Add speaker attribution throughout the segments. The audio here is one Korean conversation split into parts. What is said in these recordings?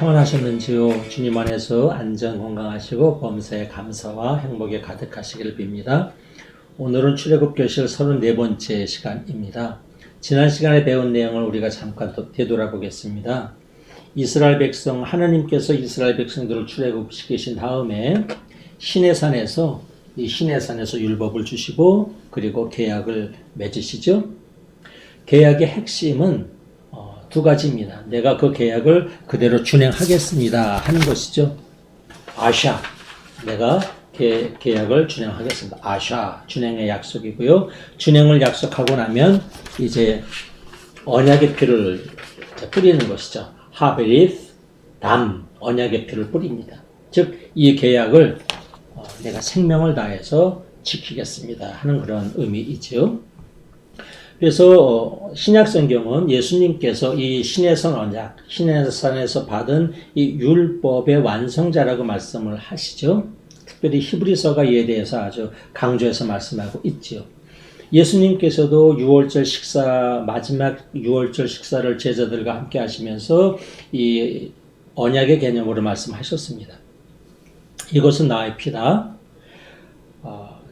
Speaker 1: 평안하셨는지요? 주님 안에서 안전 건강하시고 범사에 감사와 행복에 가득하시기를 빕니다. 오늘은 출애굽교실 34번째 시간입니다. 지난 시간에 배운 내용을 우리가 잠깐 또 되돌아보겠습니다. 이스라엘 백성, 하나님께서 이스라엘 백성들을 출애굽시키신 다음에 시내산에서 율법을 주시고 그리고 계약을 맺으시죠. 계약의 핵심은 두 가지입니다. 내가 그 계약을 그대로 준행하겠습니다 하는 것이죠. 아샤, 내가 계약을 준행하겠습니다. 아샤, 준행의 약속이고요. 준행을 약속하고 나면 이제 언약의 피를 뿌리는 것이죠. 하베리스, 담, 언약의 피를 뿌립니다. 즉, 이 계약을 내가 생명을 다해서 지키겠습니다 하는 그런 의미이죠. 그래서 신약 성경은 예수님께서 이 시내산 언약, 시내산에서 받은 이 율법의 완성자라고 말씀을 하시죠. 특별히 히브리서가 이에 대해서 아주 강조해서 말씀하고 있죠. 예수님께서도 마지막 6월절 식사를 제자들과 함께 하시면서 이 언약의 개념으로 말씀하셨습니다. 이것은 나의 피다.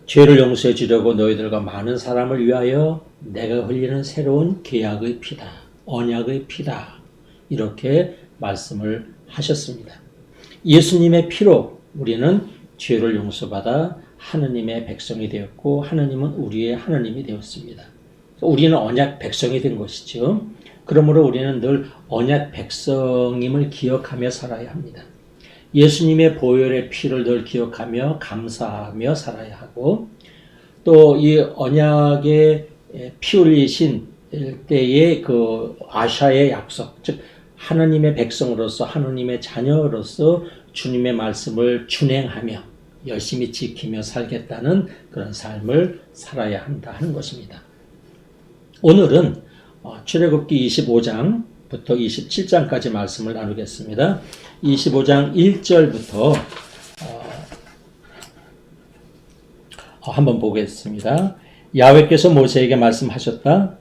Speaker 1: 죄를 용서해 주려고 너희들과 많은 사람을 위하여 내가 흘리는 새로운 계약의 피다. 언약의 피다. 이렇게 말씀을 하셨습니다. 예수님의 피로 우리는 죄를 용서받아 하느님의 백성이 되었고 하느님은 우리의 하느님이 되었습니다. 우리는 언약 백성이 된 것이죠. 그러므로 우리는 늘 언약 백성임을 기억하며 살아야 합니다. 예수님의 보혈의 피를 늘 기억하며 감사하며 살아야 하고 또 이 언약의 피 흘리신 때의 그 아샤의 약속, 즉 하나님의 백성으로서 하나님의 자녀로서 주님의 말씀을 준행하며 열심히 지키며 살겠다는 그런 삶을 살아야 한다 하는 것입니다. 오늘은 출애굽기 25장부터 27장까지 말씀을 나누겠습니다. 25장 1절부터 한번 보겠습니다. 야훼께서 모세에게 말씀하셨다.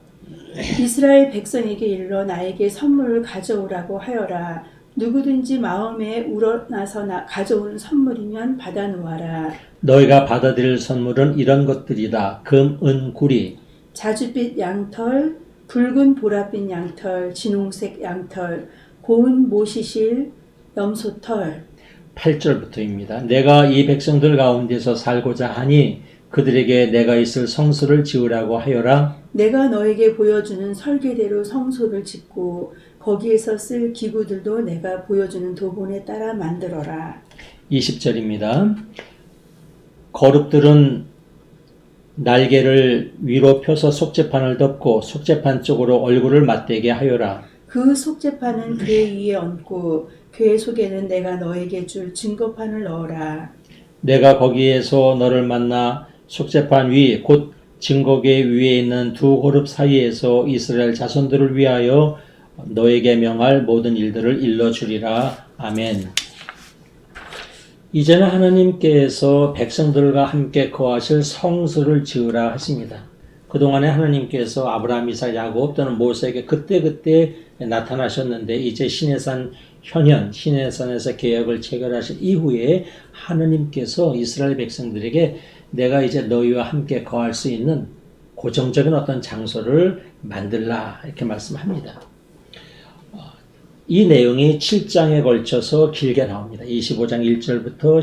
Speaker 2: 이스라엘 백성에게 일러 나에게 선물을 가져오라고 하여라. 누구든지 마음에 우러나서 가져오는 선물이면 받아놓아라.
Speaker 1: 너희가 받아들일 선물은 이런 것들이다. 금, 은, 구리,
Speaker 2: 자줏빛 양털, 붉은 보랏빛 양털, 진홍색 양털, 고운 모시실, 염소털.
Speaker 1: 8절부터입니다. 내가 이 백성들 가운데서 살고자 하니 그들에게 내가 있을 성소를 지으라고 하여라.
Speaker 2: 내가 너에게 보여주는 설계대로 성소를 짓고 거기에서 쓸 기구들도 내가 보여주는 도본에 따라 만들어라.
Speaker 1: 20절입니다. 거룩들은 날개를 위로 펴서 속죄판을 덮고 속죄판 쪽으로 얼굴을 맞대게 하여라.
Speaker 2: 그 속죄판은 궤 위에 얹고 궤 속에는 내가 너에게 줄 증거판을 넣어라. 내가
Speaker 1: 거기에서 너를 만나 속죄판 위 곧 증거궤 위에 있는 두 호릅 사이에서 이스라엘 자손들을 위하여 너에게 명할 모든 일들을 일러주리라. 아멘. 이제는 하나님께서 백성들과 함께 거하실 성소를 지으라 하십니다. 그동안에 하나님께서 아브라함, 이삭, 야곱 또는 모세에게 그때 나타나셨는데 이제 시내산에서 계약을 체결하신 이후에 하나님께서 이스라엘 백성들에게 내가 이제 너희와 함께 거할 수 있는 고정적인 어떤 장소를 만들라 이렇게 말씀합니다. 이 내용이 7장에 걸쳐서 길게 나옵니다. 25장 1절부터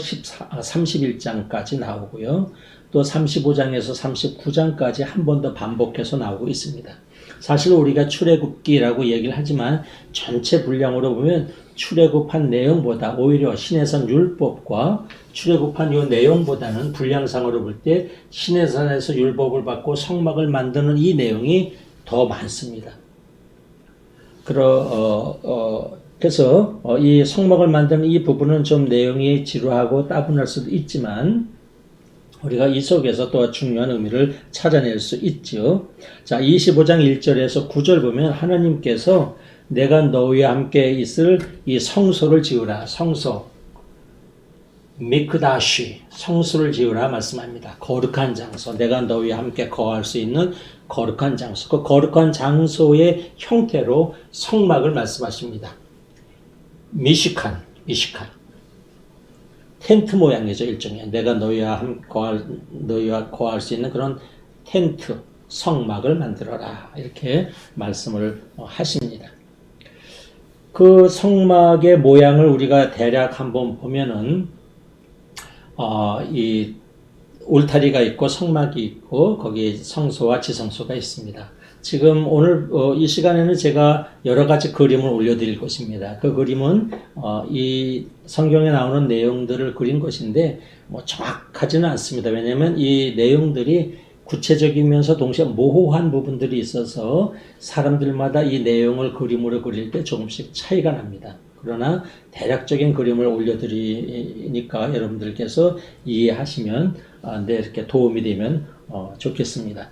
Speaker 1: 31장까지 나오고요. 또 35장에서 39장까지 한 번 더 반복해서 나오고 있습니다. 사실 우리가 출애굽기라고 얘기를 하지만 전체 분량으로 보면 출애굽한 내용보다 오히려 시내산 율법과 출애굽한 이 내용보다는 분량상으로 볼 때 시내산에서 율법을 받고 성막을 만드는 이 내용이 더 많습니다. 그래서 이 성막을 만드는 이 부분은 좀 내용이 지루하고 따분할 수도 있지만 우리가 이 속에서 또 중요한 의미를 찾아낼 수 있죠. 자, 25장 1절에서 9절 보면 하나님께서 내가 너희와 함께 있을 이 성소를 지으라. 성소. 미크다시. 성소를 지으라 말씀합니다. 거룩한 장소. 내가 너희와 함께 거할 수 있는 거룩한 장소. 그 거룩한 장소의 형태로 성막을 말씀하십니다. 미시칸. 텐트 모양이죠, 일종의. 내가 너희와 거할 수 있는 그런 텐트, 성막을 만들어라. 이렇게 말씀을 하십니다. 그 성막의 모양을 우리가 대략 한번 보면은, 이 울타리가 있고 성막이 있고 거기에 성소와 지성소가 있습니다. 지금 오늘 이 시간에는 제가 여러 가지 그림을 올려드릴 것입니다. 그 그림은 이 성경에 나오는 내용들을 그린 것인데 뭐 정확하지는 않습니다. 왜냐하면 이 내용들이 구체적이면서 동시에 모호한 부분들이 있어서 사람들마다 이 내용을 그림으로 그릴 때 조금씩 차이가 납니다. 그러나 대략적인 그림을 올려드리니까 여러분들께서 이해하시면 이렇게 도움이 되면 좋겠습니다.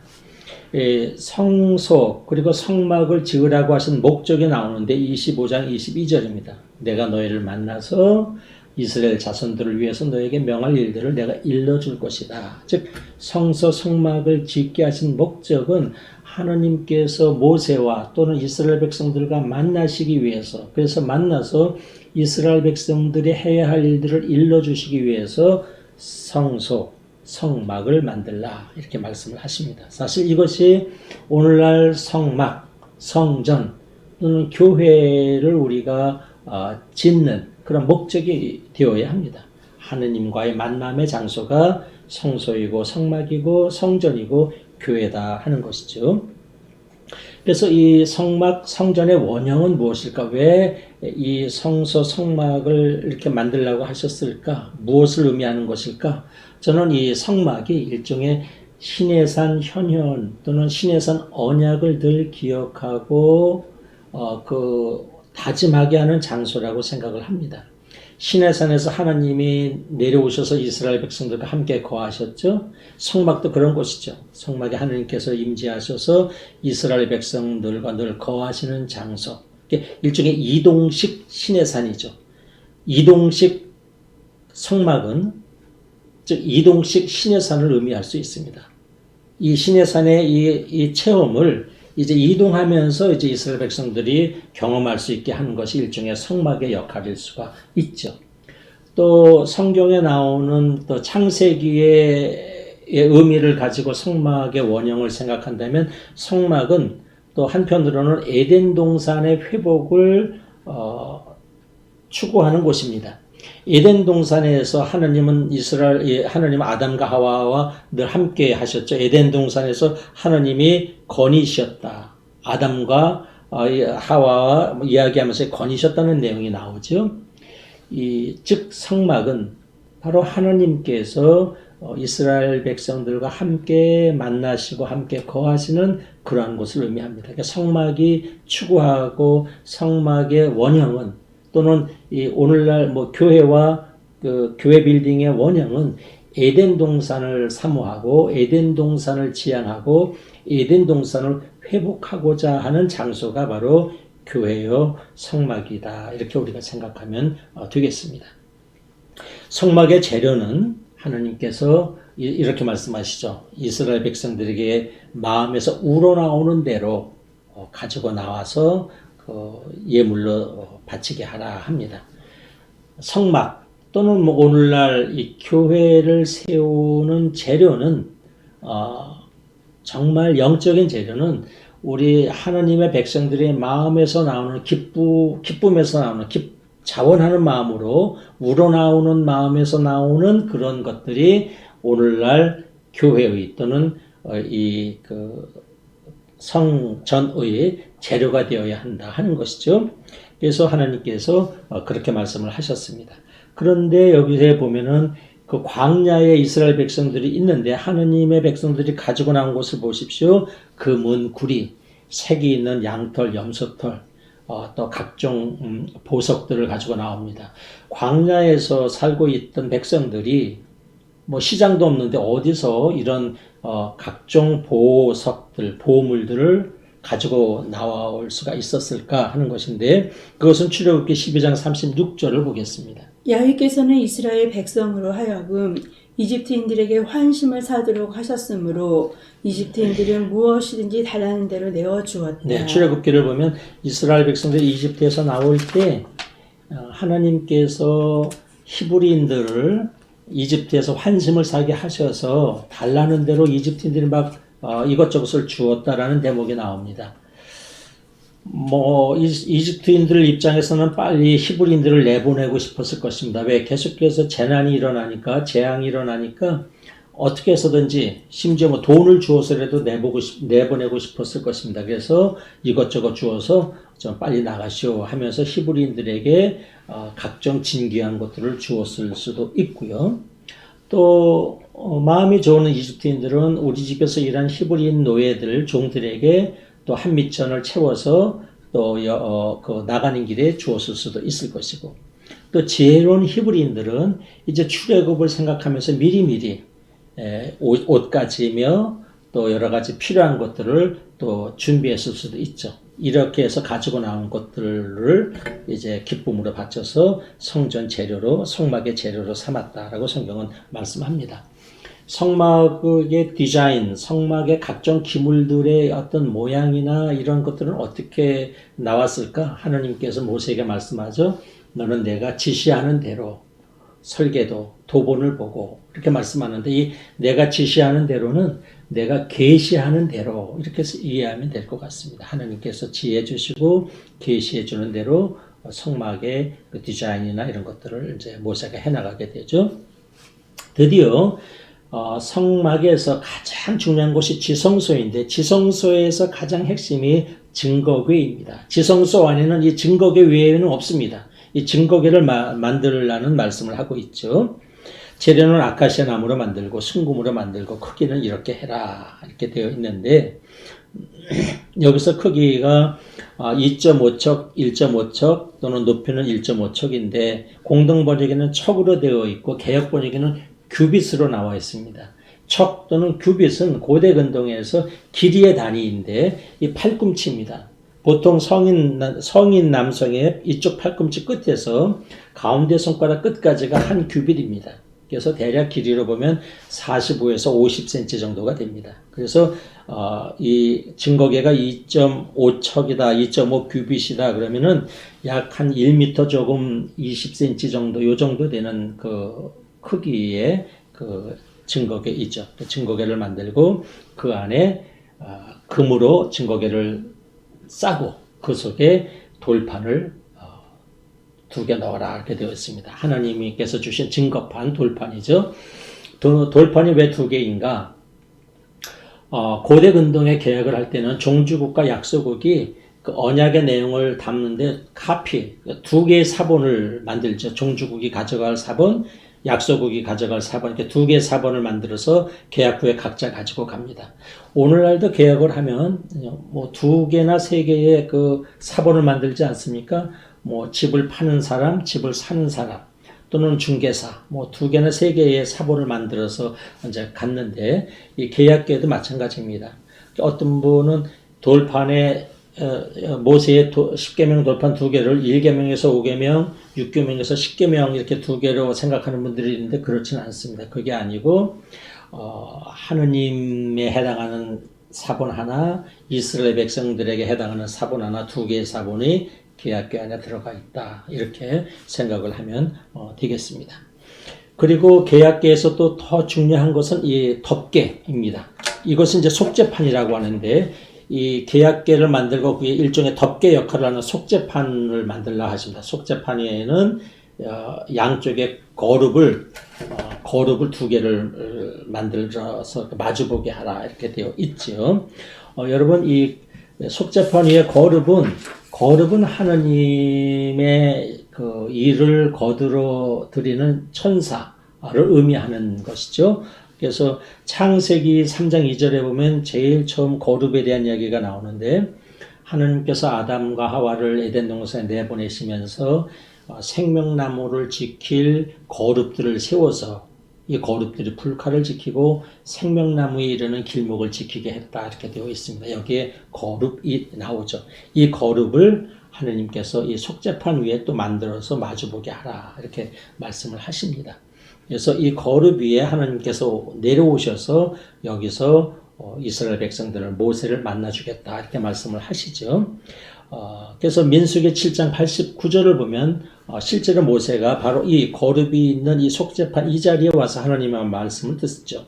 Speaker 1: 성소 그리고 성막을 지으라고 하신 목적이 나오는데 25장 22절입니다. 내가 너희를 만나서 이스라엘 자손들을 위해서 너에게 명할 일들을 내가 일러줄 것이다. 즉 성소 성막을 짓게 하신 목적은 하나님께서 모세와 또는 이스라엘 백성들과 만나시기 위해서, 그래서 만나서 이스라엘 백성들이 해야 할 일들을 일러주시기 위해서 성소 성막을 만들라 이렇게 말씀을 하십니다. 사실 이것이 오늘날 성막, 성전 또는 교회를 우리가 짓는 그런 목적이 되어야 합니다. 하느님과의 만남의 장소가 성소이고 성막이고 성전이고 교회다 하는 것이죠. 그래서 이 성막, 성전의 원형은 무엇일까? 왜 이 성소, 성막을 이렇게 만들라고 하셨을까? 무엇을 의미하는 것일까? 저는 이 성막이 일종의 시내산 현현 또는 시내산 언약을 늘 기억하고 다짐하게 하는 장소라고 생각을 합니다. 시내산에서 하나님이 내려오셔서 이스라엘 백성들과 함께 거하셨죠. 성막도 그런 곳이죠. 성막에 하나님께서 임재하셔서 이스라엘 백성들과 늘 거하시는 장소. 일종의 이동식 시내산이죠. 이동식 성막은 즉 이동식 시내산을 의미할 수 있습니다. 이 시내산의 이 체험을 이제 이동하면서 이제 이스라엘 백성들이 경험할 수 있게 하는 것이 일종의 성막의 역할일 수가 있죠. 또 성경에 나오는 또 창세기의 의미를 가지고 성막의 원형을 생각한다면 성막은 또 한편으로는 에덴 동산의 회복을 추구하는 곳입니다. 에덴 동산에서 하나님은 하나님 아담과 하와와 늘 함께 하셨죠. 에덴 동산에서 하나님이 건이셨다. 아담과 하와와 이야기하면서 건이셨다는 내용이 나오죠. 즉 성막은 바로 하나님께서 이스라엘 백성들과 함께 만나시고 함께 거하시는 그러한 곳을 의미합니다. 그러니까 성막이 추구하고 성막의 원형은 또는 이 오늘날 교회와 교회 빌딩의 원형은 에덴 동산을 사모하고 에덴 동산을 지향하고 에덴 동산을 회복하고자 하는 장소가 바로 교회요 성막이다. 이렇게 우리가 생각하면 되겠습니다. 성막의 재료는 하나님께서 이렇게 말씀하시죠. 이스라엘 백성들에게 마음에서 우러나오는 대로 가지고 나와서 예물로 바치게 하라 합니다. 성막 또는 오늘날 이 교회를 세우는 재료는 정말 영적인 재료는 우리 하나님의 백성들의 마음에서 나오는 기쁨에서 나오는 자원하는 마음으로 우러나오는 마음에서 나오는 그런 것들이 오늘날 교회의 또는 성전의 재료가 되어야 한다 하는 것이죠. 그래서 하나님께서 그렇게 말씀을 하셨습니다. 그런데 여기서 보면은 그 광야에 이스라엘 백성들이 있는데 하나님의 백성들이 가지고 나온 것을 보십시오. 금은 구리, 색이 있는 양털, 염소털, 또 각종 보석들을 가지고 나옵니다. 광야에서 살고 있던 백성들이 시장도 없는데 어디서 이런 각종 보석들, 보물들을 가지고 나올 수가 있었을까 하는 것인데 그것은 출애굽기 12장 36절을 보겠습니다.
Speaker 2: 야훼께서는 이스라엘 백성으로 하여금 이집트인들에게 환심을 사도록 하셨으므로 이집트인들은 무엇이든지 달라는 대로 내어 주었다.
Speaker 1: 네, 출애굽기를 보면 이스라엘 백성들이 이집트에서 나올 때 하나님께서 히브리인들을 이집트에서 환심을 사게 하셔서 달라는 대로 이집트인들이 막 이것저것을 주었다라는 대목이 나옵니다. 이집트인들 입장에서는 빨리 히브리인들을 내보내고 싶었을 것입니다. 왜? 계속해서 재난이 일어나니까, 재앙이 일어나니까 어떻게 해서든지 심지어 돈을 주어서라도 내보내고 싶었을 것입니다. 그래서 이것저것 주어서 좀 빨리 나가시오 하면서 히브리인들에게 각종 진귀한 것들을 주었을 수도 있고요. 또 마음이 좋은 이집트인들은 우리 집에서 일한 히브리인 노예들, 종들에게 또 한 미천을 채워서 또 나가는 길에 주었을 수도 있을 것이고, 또 지혜로운 히브리인들은 이제 출애굽을 생각하면서 미리미리 옷가지며 또 여러 가지 필요한 것들을 또 준비했을 수도 있죠. 이렇게 해서 가지고 나온 것들을 이제 기쁨으로 바쳐서 성전 재료로, 성막의 재료로 삼았다라고 성경은 말씀합니다. 성막의 디자인, 성막의 각종 기물들의 어떤 모양이나 이런 것들은 어떻게 나왔을까? 하나님께서 모세에게 말씀하죠. 너는 내가 지시하는 대로 설계도, 도본을 보고 이렇게 말씀하는데, 이 내가 지시하는 대로는 내가 계시하는 대로 이렇게 이해하면 될 것 같습니다. 하나님께서 지혜 주시고 계시해 주는 대로 성막의 그 디자인이나 이런 것들을 이제 모세가 해나가게 되죠. 드디어 성막에서 가장 중요한 곳이 지성소인데, 지성소에서 가장 핵심이 증거궤입니다. 지성소 안에는 이 증거궤 외에는 없습니다. 이 증거궤를 만들라는 말씀을 하고 있죠. 재료는 아카시아 나무로 만들고 순금으로 만들고 크기는 이렇게 해라 이렇게 되어 있는데, 여기서 크기가 2.5척, 1.5척 또는 높이는 1.5척인데 공동 번역에는 척으로 되어 있고 개역 번역에는 규빗으로 나와 있습니다. 척 또는 규빗은 고대 근동에서 길이의 단위인데 이 팔꿈치입니다. 보통 성인 남성의 이쪽 팔꿈치 끝에서 가운데 손가락 끝까지가 한 규빗입니다. 그래서 대략 길이로 보면 45에서 50cm 정도가 됩니다. 그래서 이 증거계가 2.5척이다, 2.5 규빗이다 그러면은 약 한 1m 조금 20cm 정도, 요 정도 되는 그 크기의 그 증거계 있죠. 그 증거계를 만들고 그 안에 금으로 증거계를 싸고 그 속에 돌판을 2개 넣어라 이렇게 되어 있습니다. 하나님께서 주신 증거판, 돌판이죠. 돌판이 왜 2개인가? 고대 근동의 개혁을 할 때는 종주국과 약소국이 그 언약의 내용을 담는데 카피, 2개의 사본을 만들죠. 종주국이 가져갈 사본, 약소국이 가져갈 사본, 이렇게 2개의 사본을 만들어서 계약 후에 각자 가지고 갑니다. 오늘날도 계약을 하면 2개나 3개의 그 사본을 만들지 않습니까? 집을 파는 사람, 집을 사는 사람, 또는 중개사, 2개나 3개의 사본을 만들어서 이제 갔는데, 이 계약계도 마찬가지입니다. 어떤 분은 돌판에 모세의 10계명 돌판 2개를 1계명에서 5계명, 6계명에서 10계명 이렇게 2개로 생각하는 분들이 있는데 그렇지는 않습니다. 그게 아니고 하느님에 해당하는 사본 하나, 이스라엘 백성들에게 해당하는 사본 하나, 2개의 사본이 계약궤 안에 들어가 있다 이렇게 생각을 하면 되겠습니다. 그리고 계약궤에서 또 더 중요한 것은 이 덮개입니다. 이것은 이제 속죄판이라고 하는데, 이 계약궤를 만들고 그게 일종의 덮개 역할을 하는 속죄판을 만들라 하십니다. 속죄판에는 양쪽에 거룹을 2개를 만들어서 마주보게 하라 이렇게 되어 있죠. 여러분, 이 속죄판 위에 거룹은 하나님의 그 일을 거두러 드리는 천사를 의미하는 것이죠. 그래서 창세기 3장 2절에 보면 제일 처음 거룹에 대한 이야기가 나오는데, 하나님께서 아담과 하와를 에덴 동산에 내보내시면서 생명나무를 지킬 거룹들을 세워서 이 거룹들이 불칼을 지키고 생명나무에 이르는 길목을 지키게 했다 이렇게 되어 있습니다. 여기에 거룹이 나오죠. 이 거룹을 하나님께서 이 속죄판 위에 또 만들어서 마주보게 하라 이렇게 말씀을 하십니다. 그래서 이 거룹 위에 하나님께서 내려오셔서 여기서 이스라엘 백성들을 모세를 만나주겠다 이렇게 말씀을 하시죠. 그래서 민수기 7장 89절을 보면 실제로 모세가 바로 이 거룹이 있는 이 속죄판 이 자리에 와서 하나님의 말씀을 듣죠.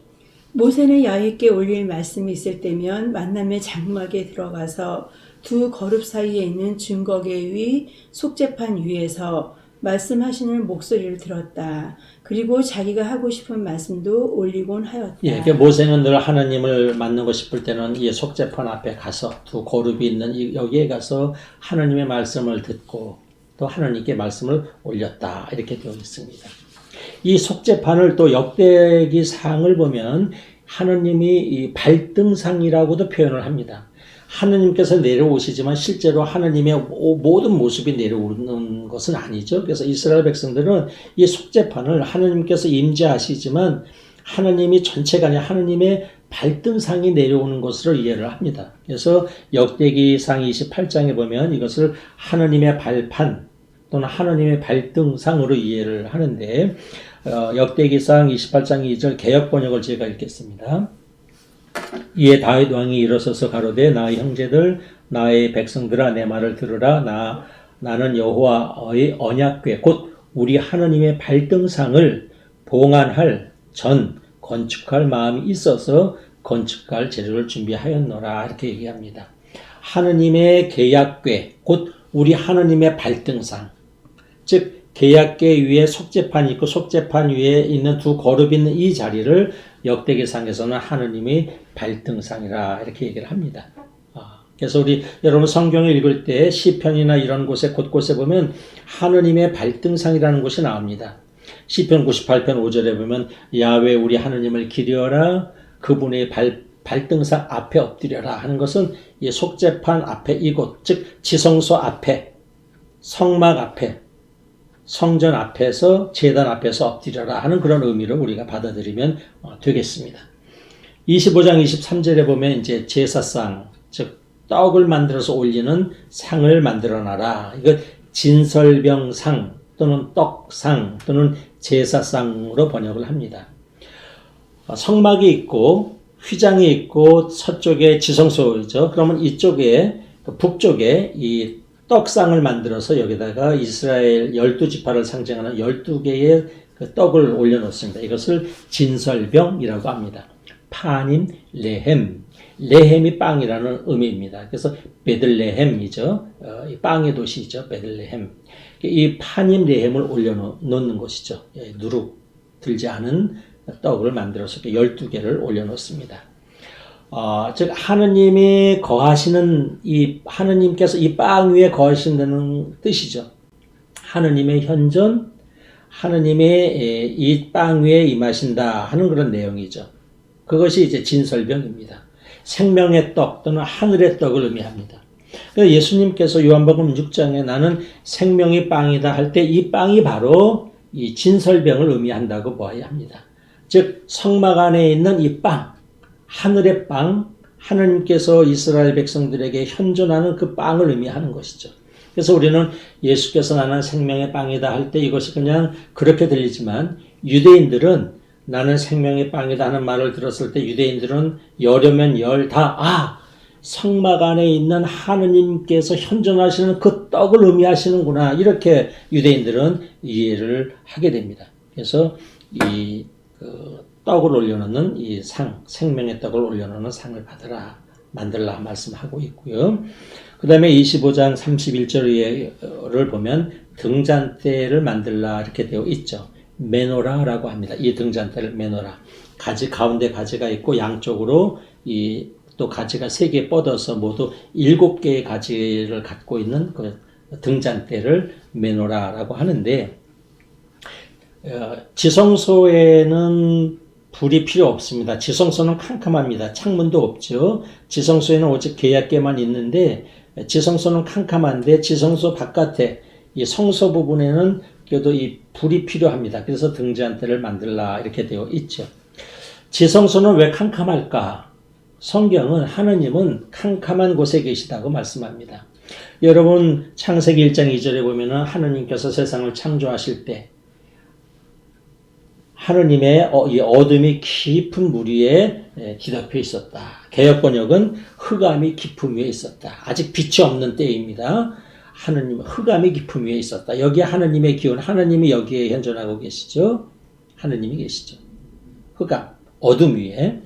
Speaker 2: 모세는 야훼께 올릴 말씀이 있을 때면 만남의 장막에 들어가서 두 거룹 사이에 있는 증거계 위 속죄판 위에서 말씀하시는 목소리를 들었다. 그리고 자기가 하고 싶은 말씀도 올리곤 하였다.
Speaker 1: 예, 그러니까 모세는 늘 하나님을 만나고 싶을 때는 이 속죄판 앞에 가서 두 거룹이 있는 여기에 가서 하나님의 말씀을 듣고 또 하나님께 말씀을 올렸다. 이렇게 되어 있습니다. 이 속죄판을 또 역대기상을 보면 하나님이 이 발등상이라고도 표현을 합니다. 하나님께서 내려오시지만 실제로 하나님의 모든 모습이 내려오는 것은 아니죠. 그래서 이스라엘 백성들은 이 속죄판을 하나님께서 임재하시지만 하나님이 전체가 아니라 하나님의 발등상이 내려오는 것으로 이해를 합니다. 그래서 역대기상 28장에 보면 이것을 하나님의 발판 또는 하나님의 발등상으로 이해를 하는데 역대기상 28장 2절 개역번역을 제가 읽겠습니다. 이에 다윗 왕이 일어서서 가로되 나의 형제들 나의 백성들아 내 말을 들으라. 나는 여호와의 언약궤 곧 우리 하나님의 발등상을 봉안할 전 건축할 마음이 있어서 건축할 재료를 준비하였노라. 이렇게 얘기합니다. 하나님의 계약궤 곧 우리 하나님의 발등상, 즉 계약궤 위에 속죄판이 있고 속죄판 위에 있는 두 거룹이 있는 이 자리를 역대기상에서는 하나님의 발등상이라 이렇게 얘기를 합니다. 그래서 우리 여러분 성경을 읽을 때 시편이나 이런 곳에 곳곳에 보면 하나님의 발등상이라는 곳이 나옵니다. 시편 98편 5절에 보면 야훼 우리 하나님을 기려라 그분의 발등상 앞에 엎드려라 하는 것은 이 속죄판 앞에 이곳 즉 지성소 앞에 성막 앞에 성전 앞에서 제단 앞에서 엎드려라 하는 그런 의미를 우리가 받아들이면 되겠습니다. 25장 23절에 보면 이제 제사상 즉 떡을 만들어서 올리는 상을 만들어놔라. 이거 진설병상 또는 떡상 또는 제사상으로 번역을 합니다. 성막이 있고 휘장이 있고 서쪽에 지성소이죠. 그러면 이쪽에 북쪽에 이 떡상을 만들어서 여기다가 이스라엘 12지파를 상징하는 12개의 그 떡을 올려놓습니다. 이것을 진설병이라고 합니다. 파님 레헴, 레헴이 빵이라는 의미입니다. 그래서 베들레헴이죠. 이 빵의 도시죠. 베들레헴. 이 파님 레헴을 올려놓는 것이죠. 누룩 들지 않은 떡을 만들어서 12개를 올려놓습니다. 즉 하느님이 거하시는 하느님께서 이 빵 위에 거하신다는 뜻이죠. 하느님의 현존, 하느님의 이 빵 위에 임하신다 하는 그런 내용이죠. 그것이 이제 진설병입니다. 생명의 떡 또는 하늘의 떡을 의미합니다. 그래서 예수님께서 요한복음 6장에 나는 생명의 빵이다 할 때 이 빵이 바로 이 진설병을 의미한다고 보아야 합니다. 즉 성막 안에 있는 이 빵, 하늘의 빵, 하나님께서 이스라엘 백성들에게 현존하는 그 빵을 의미하는 것이죠. 그래서 우리는 예수께서 나는 생명의 빵이다 할 때 이것이 그냥 그렇게 들리지만 유대인들은 나는 생명의 빵이다 하는 말을 들었을 때 유대인들은 열여면 열 다 성막 안에 있는 하느님께서 현존하시는 그 떡을 의미하시는구나 이렇게 유대인들은 이해를 하게 됩니다. 그래서 이 떡을 올려놓는 이 상, 생명의 떡을 올려놓는 상을 받으라, 만들라 말씀하고 있고요. 그 다음에 25장 31절을 보면 등잔대를 만들라 이렇게 되어 있죠. 메노라라고 합니다. 이 등잔대를 메노라. 가운데 가지가 있고 양쪽으로 또 가지가 3개 뻗어서 모두 7개의 가지를 갖고 있는 그 등잔대를 메노라라고 하는데 지성소에는 불이 필요 없습니다. 지성소는 캄캄합니다. 창문도 없죠. 지성소에는 오직 계약궤만 있는데 지성소는 캄캄한데 지성소 바깥에 이 성소 부분에는 그래도 이 불이 필요합니다. 그래서 등잔대를 만들라 이렇게 되어 있죠. 지성소는 왜 캄캄할까? 성경은 하느님은 캄캄한 곳에 계시다고 말씀합니다. 여러분 창세기 1장 2절에 보면은 하느님께서 세상을 창조하실 때 하느님의 이 어둠이 깊은 물 위에 뒤덮여 있었다. 개역 번역은 흑암이 깊음 위에 있었다. 아직 빛이 없는 때입니다. 하느님 흑암이 깊음 위에 있었다. 여기에 하느님의 기운, 하느님이 여기에 현존하고 계시죠. 하느님이 계시죠. 흑암, 어둠 위에.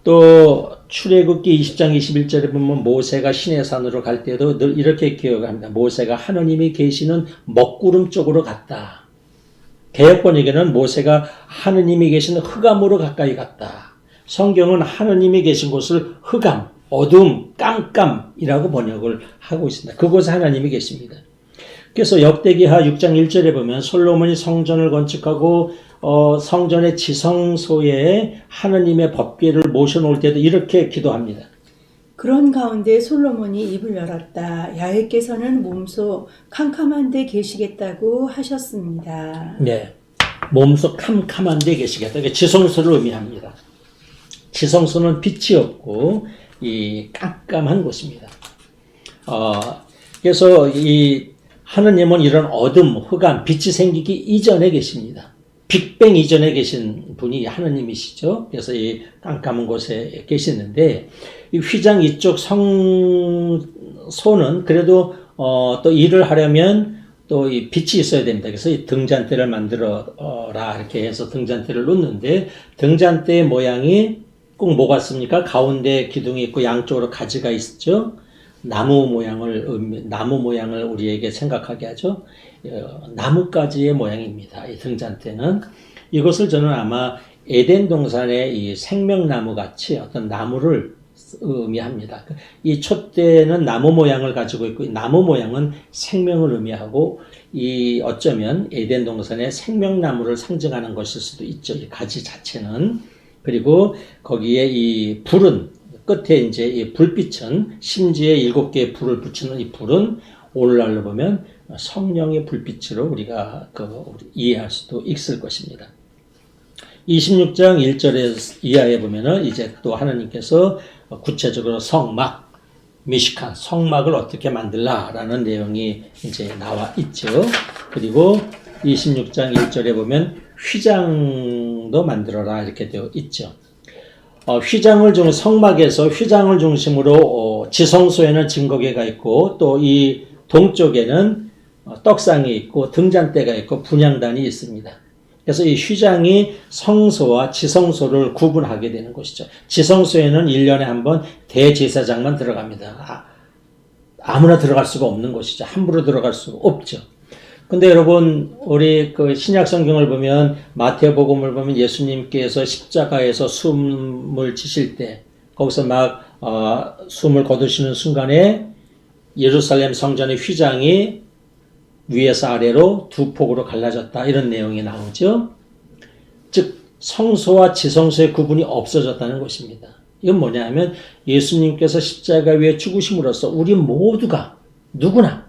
Speaker 1: 또 출애굽기 20장 21절에 보면 모세가 시내산으로 갈 때도 늘 이렇게 기억합니다. 모세가 하느님이 계시는 먹구름 쪽으로 갔다. 개역 번역에는 모세가 하느님이 계시는 흑암으로 가까이 갔다. 성경은 하느님이 계신 곳을 흑암, 어둠, 깜깜이라고 번역을 하고 있습니다. 그곳에 하나님이 계십니다. 그래서 역대기하 6장 1절에 보면 솔로몬이 성전을 건축하고 성전의 지성소에 하느님의 법궤를 모셔놓을 때도 이렇게 기도합니다.
Speaker 2: 그런 가운데 솔로몬이 입을 열었다. 야훼께서는 몸소 캄캄한 데 계시겠다고 하셨습니다.
Speaker 1: 네, 몸소 캄캄한 데 계시겠다. 지성소를 의미합니다. 지성소는 빛이 없고 이 깜깜한 곳입니다. 그래서 이 하느님은 이런 어둠, 흑암, 빛이 생기기 이전에 계십니다. 빅뱅 이전에 계신 분이 하느님이시죠. 그래서 이 깜깜한 곳에 계시는데 이 휘장 이쪽 성소는 그래도 또 일을 하려면 또 이 빛이 있어야 됩니다. 그래서 이 등잔대를 만들어라 이렇게 해서 등잔대를 놓는데 등잔대의 모양이 꼭 뭐 같습니까? 가운데 기둥이 있고 양쪽으로 가지가 있죠. 나무 모양을 우리에게 생각하게 하죠. 나뭇가지의 모양입니다. 이 등잔대는 이것을 저는 아마 에덴 동산의 이 생명나무 같이 어떤 나무를 의미합니다. 이 촛대는 나무 모양을 가지고 있고 이 나무 모양은 생명을 의미하고 이 어쩌면 에덴 동산의 생명나무를 상징하는 것일 수도 있죠. 이 가지 자체는. 그리고 거기에 이 불은 끝에 이제 이 불빛은 심지에 7개의 불을 붙이는 이 불은 오늘날로 보면 성령의 불빛으로 우리가 이해할 수도 있을 것입니다. 26장 1절에 이하에 보면은 이제 또 하나님께서 구체적으로 성막, 미시칸, 성막을 어떻게 만들라라는 내용이 이제 나와 있죠. 그리고 26장 1절에 보면 휘장도 만들어라 이렇게 되어 있죠. 성막에서 휘장을 중심으로 지성소에는 증거궤가 있고 또 이 동쪽에는 떡상이 있고 등잔대가 있고 분향단이 있습니다. 그래서 이 휘장이 성소와 지성소를 구분하게 되는 것이죠. 지성소에는 1년에 한 번 대제사장만 들어갑니다. 아무나 들어갈 수가 없는 것이죠. 함부로 들어갈 수가 없죠. 근데 여러분, 우리 신약 성경을 보면, 마태복음을 보면 예수님께서 십자가에서 숨을 치실 때, 거기서 숨을 거두시는 순간에 예루살렘 성전의 휘장이 위에서 아래로 두 폭으로 갈라졌다. 이런 내용이 나오죠. 즉, 성소와 지성소의 구분이 없어졌다는 것입니다. 이건 뭐냐 하면 예수님께서 십자가 위에 죽으심으로써 우리 모두가 누구나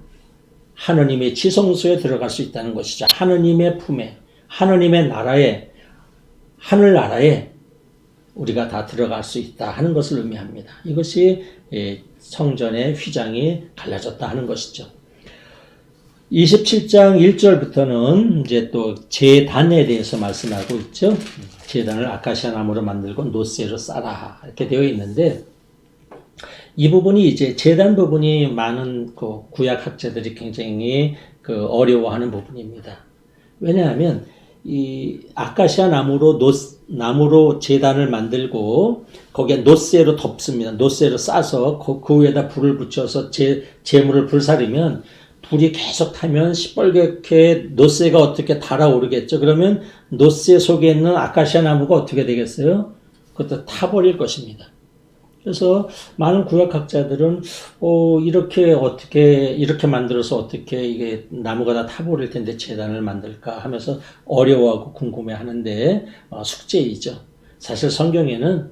Speaker 1: 하느님의 지성소에 들어갈 수 있다는 것이죠. 하느님의 품에, 하느님의 나라에, 하늘나라에 우리가 다 들어갈 수 있다 하는 것을 의미합니다. 이것이 성전의 휘장이 갈라졌다 하는 것이죠. 27장 1절부터는 이제 또 제단에 대해서 말씀하고 있죠. 제단을 아카시아 나무로 만들고 노쇠로 쌓아 이렇게 되어 있는데 이 부분이 이제 제단 부분이 많은 구약 학자들이 굉장히 어려워하는 부분입니다. 왜냐하면 이 아카시아 나무로 제단을 만들고 거기에 노쇠로 덮습니다. 노쇠로 싸서 그 위에다 불을 붙여서 재물을 불사르면 불이 계속 타면 시뻘겋게 노쇠가 어떻게 달아오르겠죠. 그러면 노쇠 속에 있는 아카시아 나무가 어떻게 되겠어요? 그것도 타버릴 것입니다. 그래서 많은 구약학자들은 이렇게 만들어서 어떻게 이게 나무가 다 타버릴 텐데 제단을 만들까 하면서 어려워하고 궁금해하는데 숙제이죠. 사실 성경에는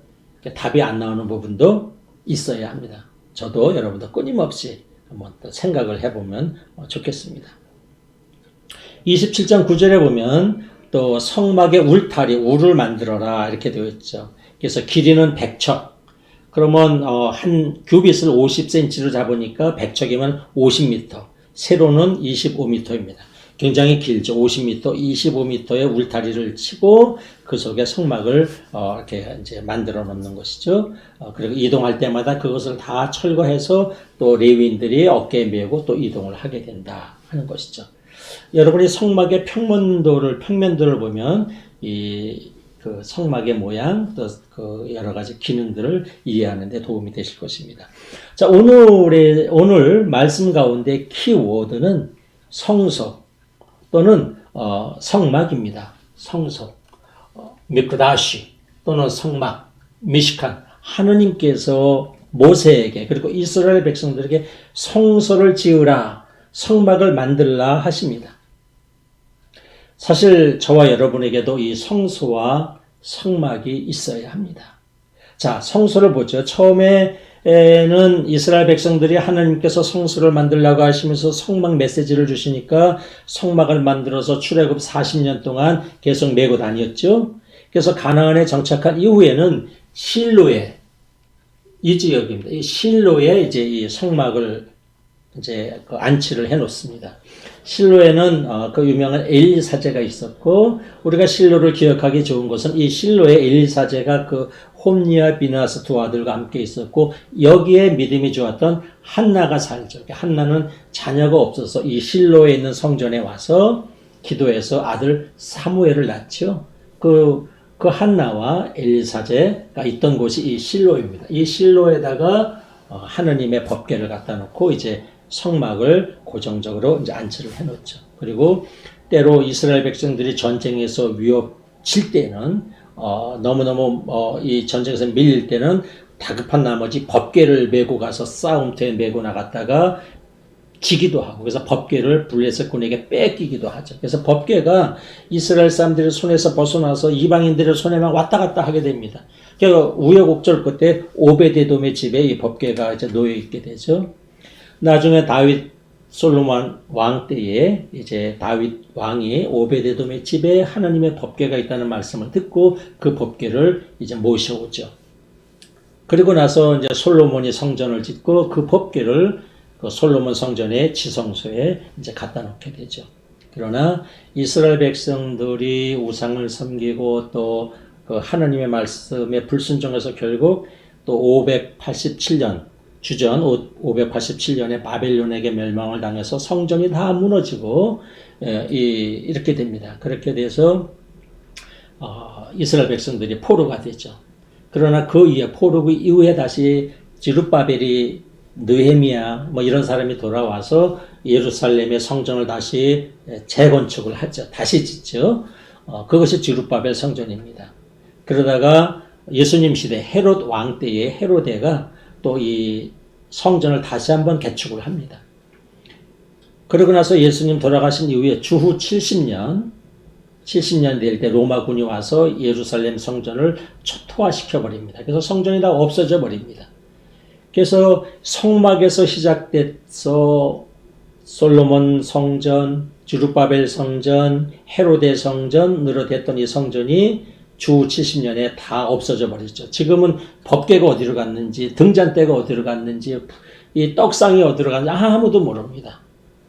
Speaker 1: 답이 안 나오는 부분도 있어야 합니다. 저도 여러분도 끊임없이 한번 또 생각을 해보면 좋겠습니다. 27장 9절에 보면 또 성막의 울을 만들어라 이렇게 되어 있죠. 그래서 길이는 100척. 그러면 한 규빗을 50cm로 잡으니까 100척이면 50m. 세로는 25m입니다. 굉장히 길죠. 50m, 25m의 울타리를 치고 그 속에 성막을 이렇게 이제 만들어 놓는 것이죠. 그리고 이동할 때마다 그것을 다 철거해서 또 레위인들이 어깨에 메고 또 이동을 하게 된다 하는 것이죠. 여러분이 성막의 평면도를 보면 그 성막의 모양 또 그 여러 가지 기능들을 이해하는 데 도움이 되실 것입니다. 자, 오늘 말씀 가운데 키워드는 성소 또는 성막입니다. 성소, 미크다시 또는 성막, 미시칸. 하느님께서 모세에게 그리고 이스라엘 백성들에게 성소를 지으라, 성막을 만들라 하십니다. 사실 저와 여러분에게도 이 성소와 성막이 있어야 합니다. 자, 성소를 보죠. 처음에는 이스라엘 백성들이 하나님께서 성소를 만들라고 하시면서 성막 메시지를 주시니까 성막을 만들어서 출애굽 40년 동안 계속 메고 다녔죠. 그래서 가나안에 정착한 이후에는 실로에, 이 지역입니다. 이 실로에 이제 이 성막을 이제 그 안치를 해 놓습니다. 실로에는 그 유명한 엘리 사제가 있었고, 우리가 실로를 기억하기 좋은 것은 이 실로에 엘리 사제가 그 홈니와 비나스 두 아들과 함께 있었고, 여기에 믿음이 좋았던 한나가 살죠. 한나는 자녀가 없어서 이 실로에 있는 성전에 와서 기도해서 아들 사무엘을 낳죠. 그 한나와 엘리 사제가 있던 곳이 이 실로입니다. 이 실로에다가 하느님의 법궤를 갖다 놓고 이제 성막을 고정적으로 이제 안치를 해놓죠. 그리고 때로 이스라엘 백성들이 전쟁에서 위협칠 때는 너무너무 이 전쟁에서 밀릴 때는 다급한 나머지 법궤를 메고 가서 싸움터에 메고 나갔다가 지기도 하고, 그래서 법궤를 블레셋군에게 뺏기기도 하죠. 그래서 법궤가 이스라엘 사람들의 손에서 벗어나서 이방인들의 손에만 왔다 갔다 하게 됩니다. 그러니까 우여곡절 끝에 오베데돔의 집에 이 법궤가 이제 놓여 있게 되죠. 나중에 다윗 솔로몬 왕 때에 이제 다윗 왕이 오베데돔의 집에 하나님의 법궤가 있다는 말씀을 듣고 그 법궤를 이제 모셔오죠. 그리고 나서 이제 솔로몬이 성전을 짓고 그 법궤를 그 솔로몬 성전의 지성소에 이제 갖다 놓게 되죠. 그러나 이스라엘 백성들이 우상을 섬기고 또 그 하나님의 말씀에 불순종해서 결국 또 587년 주전 587년에 바벨론에게 멸망을 당해서 성전이 다 무너지고 이렇게 됩니다. 그렇게 돼서 이스라엘 백성들이 포로가 되죠. 그러나 그 이후에 포로 이후에 다시 지룻바벨이 느헤미야 뭐 이런 사람이 돌아와서 예루살렘의 성전을 다시 재건축을 하죠. 다시 짓죠. 그것이 지룻바벨 성전입니다. 그러다가 예수님 시대 헤롯 왕 때에 헤로데가 또 이 성전을 다시 한번 개축을 합니다. 그러고 나서 예수님 돌아가신 이후에 주후 70년 될 때 로마군이 와서 예루살렘 성전을 초토화시켜 버립니다. 그래서 성전이 다 없어져 버립니다. 그래서 성막에서 시작돼서 솔로몬 성전, 지룻바벨 성전, 헤로데 성전으로 됐던 이 성전이 주 70년에 다 없어져 버렸죠. 지금은 법궤가 어디로 갔는지, 등잔대가 어디로 갔는지, 이 떡상이 어디로 갔는지 아무도 모릅니다.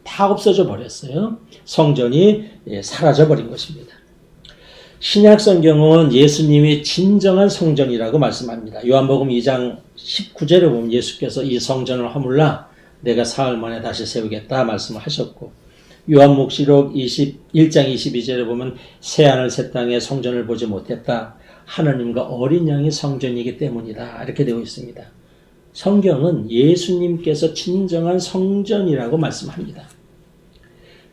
Speaker 1: 다 없어져 버렸어요. 성전이 사라져 버린 것입니다. 신약 성경은 예수님이 진정한 성전이라고 말씀합니다. 요한복음 2장 19절에 보면 예수께서 이 성전을 허물라 내가 사흘 만에 다시 세우겠다 말씀을 하셨고, 요한묵시록 1장 22절에 보면 새하늘 새 땅에 성전을 보지 못했다. 하나님과 어린 양이 성전이기 때문이다. 이렇게 되어 있습니다. 성경은 예수님께서 진정한 성전이라고 말씀합니다.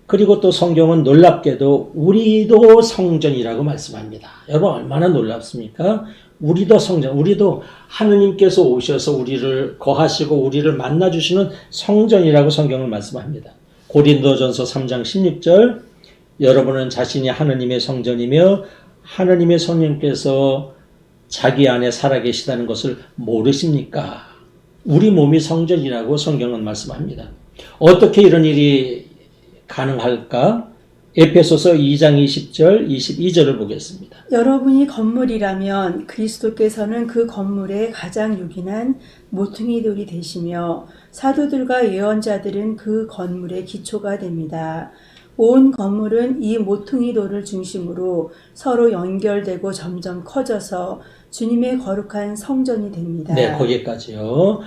Speaker 1: 그리고 또 성경은 놀랍게도 우리도 성전이라고 말씀합니다. 여러분 얼마나 놀랍습니까? 우리도 성전, 우리도 하느님께서 오셔서 우리를 거하시고 우리를 만나주시는 성전이라고 성경을 말씀합니다. 고린도전서 3장 16절 여러분은 자신이 하느님의 성전이며 하느님의 성령께서 자기 안에 살아계시다는 것을 모르십니까? 우리 몸이 성전이라고 성경은 말씀합니다. 어떻게 이런 일이 가능할까? 에페소서 2장 20절, 22절을 보겠습니다.
Speaker 2: 여러분이 건물이라면 그리스도께서는 그 건물의 가장 유기한 모퉁이 돌이 되시며 사도들과 예언자들은 그 건물의 기초가 됩니다. 온 건물은 이 모퉁이 돌을 중심으로 서로 연결되고 점점 커져서 주님의 거룩한 성전이 됩니다.
Speaker 1: 네, 거기까지요.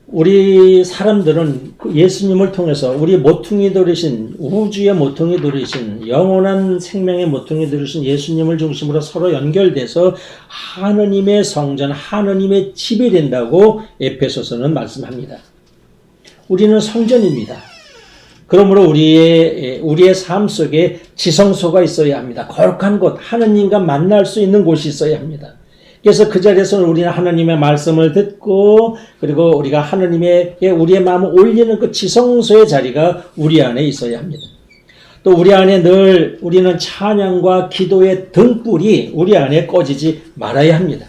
Speaker 1: 우리 사람들은 예수님을 통해서 우리 모퉁이 돌이신 우주의 모퉁이 돌이신 영원한 생명의 모퉁이 돌이신 예수님을 중심으로 서로 연결돼서 하느님의 성전, 하느님의 집이 된다고 에페소서는 말씀합니다. 우리는 성전입니다. 그러므로 우리의 삶 속에 지성소가 있어야 합니다. 거룩한 곳, 하느님과 만날 수 있는 곳이 있어야 합니다. 그래서 그 자리에서는 우리는 하나님의 말씀을 듣고 그리고 우리가 하나님에게 우리의 마음을 올리는 그 지성소의 자리가 우리 안에 있어야 합니다. 또 우리 안에 늘 우리는 찬양과 기도의 등불이 우리 안에 꺼지지 말아야 합니다.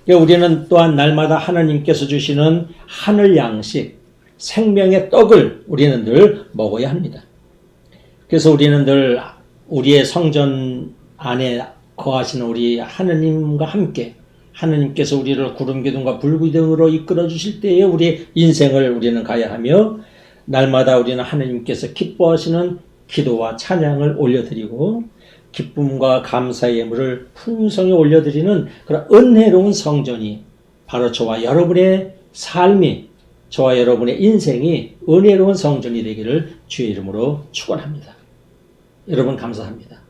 Speaker 1: 우리는 또한 날마다 하나님께서 주시는 하늘 양식, 생명의 떡을 우리는 늘 먹어야 합니다. 그래서 우리는 늘 우리의 성전 안에 거하시는 우리 하느님과 함께 하느님께서 우리를 구름 기둥과 불 기둥으로 이끌어 주실 때에 우리 인생을 우리는 가야 하며 날마다 우리는 하느님께서 기뻐하시는 기도와 찬양을 올려드리고 기쁨과 감사의 예물을 풍성히 올려드리는 그런 은혜로운 성전이 바로 저와 여러분의 삶이 저와 여러분의 인생이 은혜로운 성전이 되기를 주의 이름으로 축원합니다. 여러분 감사합니다.